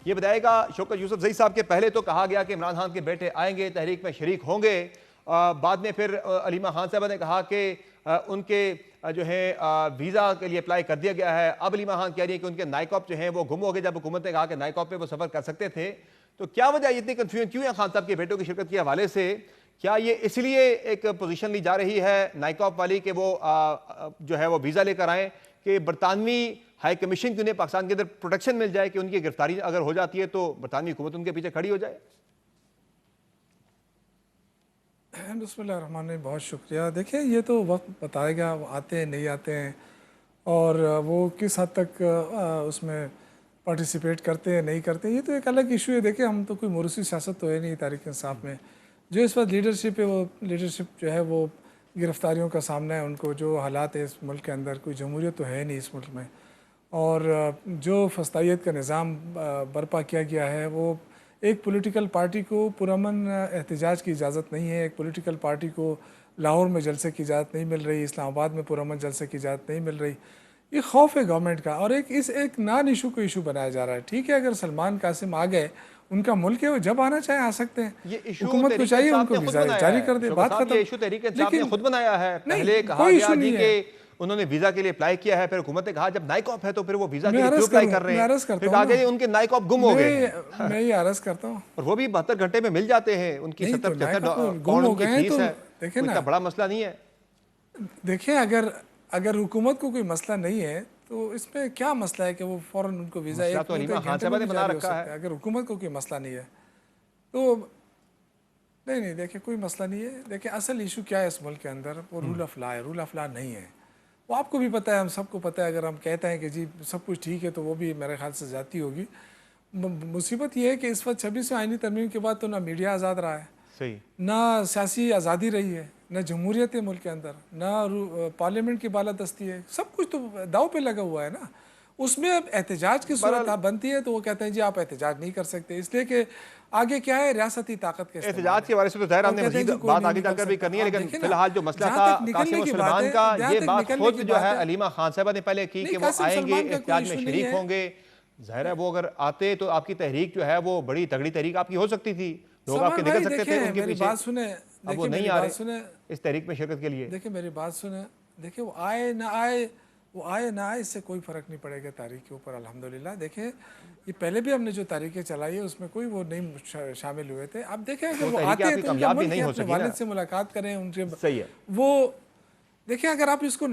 یہ بتائے گا شوکت یوسف زئی صاحب کے پہلے تو کہا گیا کہ عمران خان کے بیٹے آئیں گے، تحریک میں شریک ہوں گے، بعد میں پھر علیمہ خان صاحبہ نے کہا کہ ان کے جو ہے ویزا کے لیے اپلائی کر دیا گیا ہے۔ اب علیمہ خان کہہ رہی ہے کہ ان کے نائکاپ جو ہیں وہ گم ہو گئے، جب حکومت نے کہا کہ نائکاپ پہ وہ سفر کر سکتے تھے۔ تو کیا وجہ اتنی کنفیوژن کیوں ہے خان صاحب کے بیٹوں کی شرکت کے حوالے سے؟ کیا یہ اس لیے ایک پوزیشن لی جا رہی ہے نائکاپ والی کہ وہ جو ہے وہ ویزا لے کر آئیں کہ برطانوی ہائی کمیشن کی انہیں پاکستان کے اندر پروٹیکشن مل جائے کہ ان کی گرفتاری اگر ہو جاتی ہے تو برطانوی حکومت ان کے پیچھے کھڑی ہو جائے؟ بسم اللہ الرحمن الرحیم، بہت شکریہ۔ دیکھیں یہ تو وقت بتائے گا، وہ آتے ہیں نہیں آتے ہیں، اور وہ کس حد تک اس میں پارٹیسپیٹ کرتے ہیں نہیں کرتے ہیں، یہ تو ایک الگ ایشو ہے۔ دیکھیں ہم تو کوئی موروثی سیاست تو ہے نہیں تحریک انصاف میں، جو اس وقت لیڈرشپ ہے وہ لیڈرشپ جو ہے وہ گرفتاریوں کا سامنا ہے ان کو، جو حالات ہے اس ملک کے اندر، کوئی جمہوریت تو ہے نہیں اس ملک میں، اور جو فسطائیت کا نظام برپا کیا گیا ہے وہ ایک پولیٹیکل پارٹی کو پرامن احتجاج کی اجازت نہیں ہے، ایک پولیٹیکل پارٹی کو لاہور میں جلسے کی اجازت نہیں مل رہی، اسلام آباد میں پرامن جلسے کی اجازت نہیں مل رہی۔ یہ خوف ہے گورنمنٹ کا، اور ایک نان ایشو کو ایشو بنایا جا رہا ہے۔ ٹھیک ہے، اگر سلمان قاسم آ گئے، ان کا ملک ہے، وہ جب آنا چاہیں آ سکتے ہیں، یہ ایشو حکومت کو تحریک چاہیے ان انصاف کو نے خود ویزا بنایا جاری ہے، کر دے، شوکت بات صاحب، ختم۔ یہ ایشو تحریک انصاف نے لیکن خود بنایا ہے۔ پہلے نہیں، کہا کوئی گیا ایشو جی نہیں کہ ہے۔ انہوں نے ویزا کے لیے اپلائی کیا ہے، پھر حکومت نے کہا جب نائکاپ ہے تو پھر وہ ویزا کے میں لیے کیوں عرض اپلائی کروں کر رہے میں ہیں؟ عرض پھر کرتا ہوں کہا نا، کہ ان کے نائکاپ گم ہو گئے ہیں، میں یہ عرض کرتا ہوں، اور وہ بھی 72 گھنٹے میں مل جاتے ہیں، ان کی نہیں تو 70-75 گم پاؤنڈ ان ہو کی گئے ہیں فیس تو ہے، دیکھیں کوئی نا، اتنا بڑا مسئلہ نہیں ہے۔ دیکھیں اگر حکومت کو کوئی مسئلہ نہیں ہے تو اس میں کیا مسئلہ ہے کہ وہ فوراً ان کو ویزا مسئلہ ایک تو نہیں تو علیمہ ایک خان گھنٹے میں صاحبہ نے بھی بنا جاری ہو رکھا سکتا ہے۔ ہے۔ اگر حکومت کو کوئی مسئلہ نہیں ہے تو نہیں دیکھیں کوئی مسئلہ نہیں ہے۔ دیکھیں اصل ایشو کیا ہے اس ملک کے اندر، وہ رول آف لا ہے، رول آف لا نہیں ہے۔ وہ آپ کو بھی پتہ ہے، ہم سب کو پتہ ہے۔ اگر ہم کہتے ہیں کہ جی سب کچھ ٹھیک ہے تو وہ بھی میرے خیال سے زیادتی ہوگی۔ مصیبت یہ ہے کہ اس وقت 26ویں آئینی ترمیم کے بعد تو نہ میڈیا آزاد رہا ہے، صحیح، نہ سیاسی آزادی رہی ہے، نہ جمہوریت ہے ملک کے اندر، نہ پارلیمنٹ کی بالادستی ہے، سب کچھ تو داؤ پہ لگا ہوا ہے نا۔ اس میں اب احتجاج کی صورت بہرحال بنتی ہے تو وہ کہتے ہیں جی آپ احتجاج نہیں کر سکتے، اس لیے کہ آگے کیا ہے، ریاستی طاقت کا استعمال احتجاج ہے، کے بارے سے تو ظاہر ہم اور نے کہتے ہیں مزید جی کوئی بات نہیں آگے چل نکل کر بھی سکتا۔ کرنی ہے، آپ لیکن دیکھیں فی نا، الحال جو مسئلہ جہاں تھا تک قاسم نکلنے و کی بات سلیمان ہے، کا، جہاں یہ تک بات نکلنے خود کی جو بات ہے ہے، علیمہ خان صاحبہ نے پہلے کی نہیں کہ وہ قاسم آئیں گے، سلمان کا کوئی احتجاج میں ایشو نہیں شریک ہے۔ ہوں گے۔ ظاہر ہے وہ اگر آتے تو آپ کی تحریک جو ہے وہ بڑی تگڑی تحریک آپ کی ہو سکتی تھی، لوگ آپ کے سلمان نکل بھائی سکتے تھے دیکھیں ان کے میری پیچھے۔ بات سنیں، اب وہ دیکھیں نہیں میری آ بات رہے سنیں، اس تحریک میں شرکت کے لیے۔ دیکھیں میری بات سنیں، دیکھیں وہ آئے نہ آئے، وہ آئے نہ آئے، اس سے کوئی فرق نہیں پڑے گا تاریخ کے اوپر الحمدللہ۔ دیکھیں یہ پہلے بھی ہم نے جو تاریخیں چلائی ہے اس میں کوئی وہ نہیں شامل ہوئے تھے۔ اب دیکھیں اگر وہ تحریکیں آتے آپ ہیں کی تو ان کا کامیاب بھی ملک نہیں ہے، ہو اپنے سکی نا۔ والد سے ملاقات کریں، ان سے صحیح ہے۔ وہ دیکھیں اگر آپ اس کو